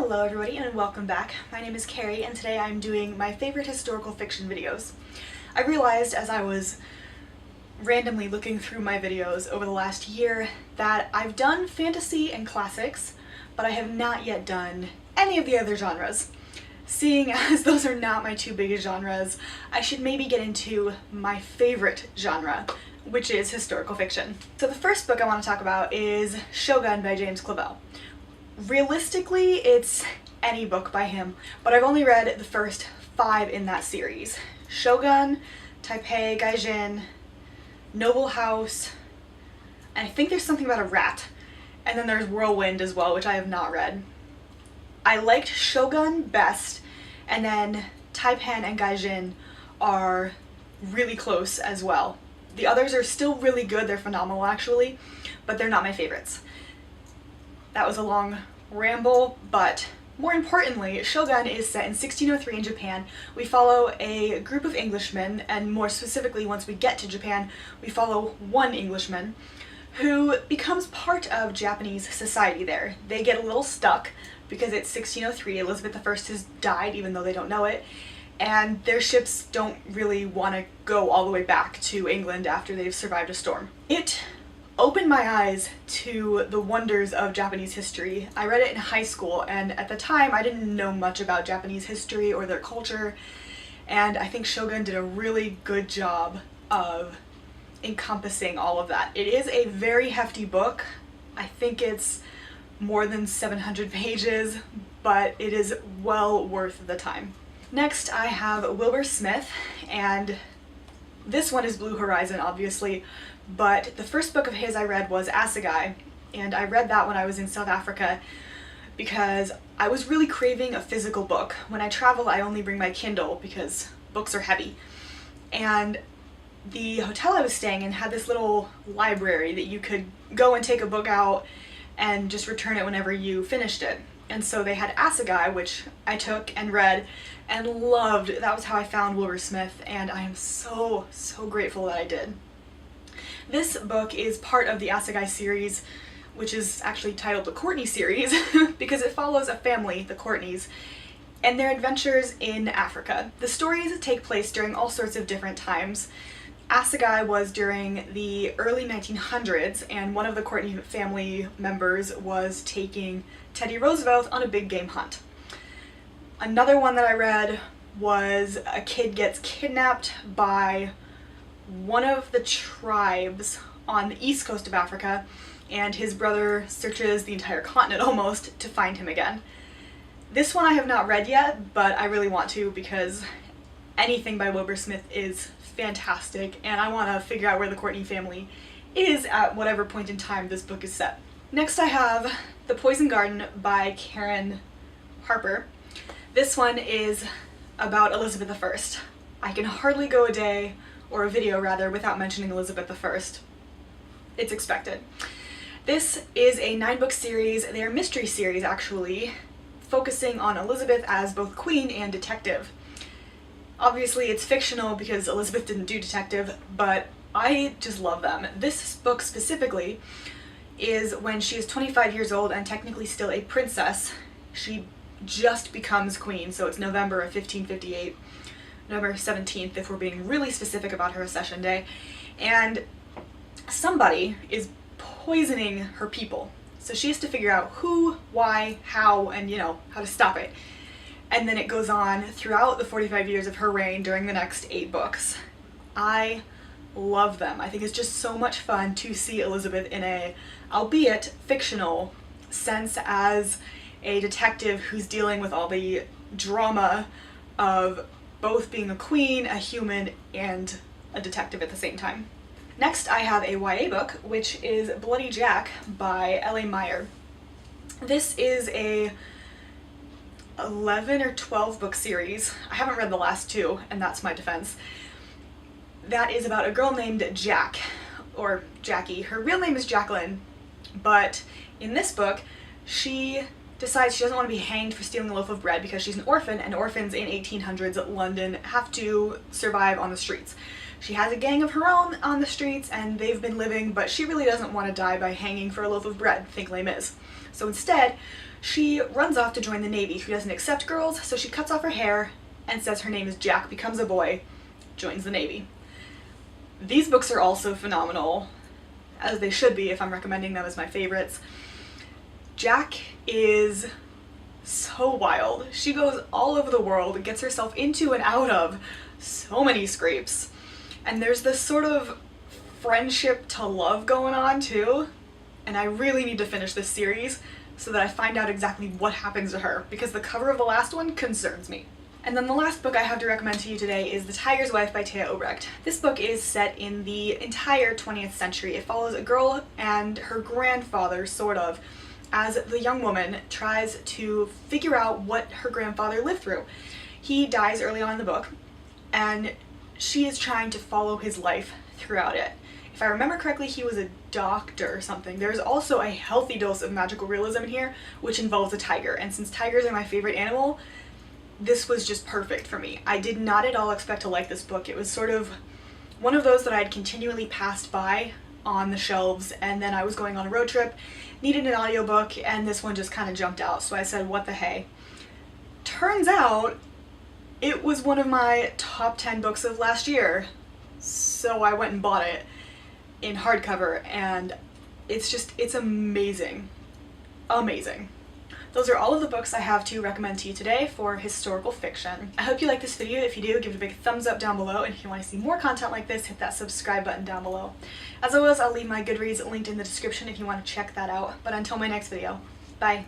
Hello everybody and welcome back. My name is Kari and today I'm doing my favorite historical fiction videos. I realized as I was randomly looking through my videos over the last year that I've done fantasy and classics, but I have not yet done any of the other genres. Seeing as those are not my two biggest genres, I should maybe get into my favorite genre, which is historical fiction. So the first book I want to talk about is Shogun by James Clavell. Realistically, it's any book by him, but I've only read the first 5 in that series. Shogun, Taipei, Gaijin, Noble House, and I think there's something about a rat. And then there's Whirlwind as well, which I have not read. I liked Shogun best, and then Taipan and Gaijin are really close as well. The others are still really good, they're phenomenal actually, but they're not my favorites. That was a long ramble, but more importantly, Shogun is set in 1603 in Japan. We follow a group of Englishmen, and more specifically, once we get to Japan, we follow one Englishman who becomes part of Japanese society there. They get a little stuck because it's 1603, Elizabeth I has died even though they don't know it, and their ships don't really want to go all the way back to England after they've survived a storm. It opened my eyes to the wonders of Japanese history. I read it in high school, and at the time I didn't know much about Japanese history or their culture, and I think Shogun did a really good job of encompassing all of that. It is a very hefty book. I think it's more than 700 pages, but it is well worth the time. Next I have Wilbur Smith, and this one is Blue Horizon obviously, but the first book of his I read was Assegai, and I read that when I was in South Africa because I was really craving a physical book. When I travel I only bring my Kindle because books are heavy, and the hotel I was staying in had this little library that you could go and take a book out and just return it whenever you finished it. And so they had Assegai, which I took and read and loved. That was how I found Wilbur Smith, and I am so grateful that I did. This book is part of the Assegai series, which is actually titled the Courtney series because it follows a family, the Courtneys, and their adventures in Africa. The stories take place during all sorts of different times. Assegai was during the early 1900s, and one of the Courtney family members was taking Teddy Roosevelt on a big game hunt. Another one that I read was a kid gets kidnapped by one of the tribes on the east coast of Africa, and his brother searches the entire continent almost to find him again. This one I have not read yet, but I really want to because anything by Wilbur Smith is fantastic, and I want to figure out where the Courtney family is at whatever point in time this book is set. Next I have The Poison Garden by Karen Harper. This one is about Elizabeth I. I can hardly go a day, or a video rather, without mentioning Elizabeth I. It's expected. This is a 9-book series. They're a mystery series actually, focusing on Elizabeth as both queen and detective. Obviously it's fictional because Elizabeth didn't do detective, but I just love them. This book specifically is when she is 25 years old and technically still a princess. She just becomes queen, so it's November of 1558, November 17th if we're being really specific about her accession day, and somebody is poisoning her people. So she has to figure out who, why, how, and how to stop it. And then it goes on throughout the 45 years of her reign during the next 8 books. I love them. I think it's just so much fun to see Elizabeth in a, albeit fictional, sense as a detective who's dealing with all the drama of both being a queen, a human, and a detective at the same time. Next I have a YA book, which is Bloody Jack by L.A. Meyer. This is a 11 or 12 book series. I haven't read the last 2, and that's my defense. That is about a girl named Jack, or Jackie. Her real name is Jacqueline, but in this book she decides she doesn't want to be hanged for stealing a loaf of bread because she's an orphan, and orphans in 1800s London have to survive on the streets. She has a gang of her own on the streets and they've been living, but she really doesn't want to die by hanging for a loaf of bread, think Les Mis. So instead, She runs off to join the Navy, who doesn't accept girls, so she cuts off her hair and says her name is Jack, becomes a boy, joins the Navy. These books are also phenomenal, as they should be if I'm recommending them as my favorites. Jack is so wild. She goes all over the world, gets herself into and out of so many scrapes. And there's this sort of friendship to love going on too. And I really need to finish this series so that I find out exactly what happens to her, because the cover of the last one concerns me. And then the last book I have to recommend to you today is The Tiger's Wife by Thea Obrecht. This book is set in the entire 20th century. It follows a girl and her grandfather, sort of, as the young woman tries to figure out what her grandfather lived through. He dies early on in the book, and she is trying to follow his life throughout it. If I remember correctly, he was a doctor or something. There's also a healthy dose of magical realism in here, which involves a tiger, and since tigers are my favorite animal, this was just perfect for me. I did not at all expect to like this book. It was sort of one of those that I had continually passed by on the shelves, and then I was going on a road trip, needed an audiobook, and this one just kind of jumped out, so I said, what the hey. Turns out it was one of my top 10 books of last year, so I went and bought it in hardcover, and it's amazing. Amazing. Those are all of the books I have to recommend to you today for historical fiction. I hope you like this video. If you do, give it a big thumbs up down below, and if you want to see more content like this, hit that subscribe button down below. As always, I'll leave my Goodreads linked in the description if you want to check that out. But until my next video, bye!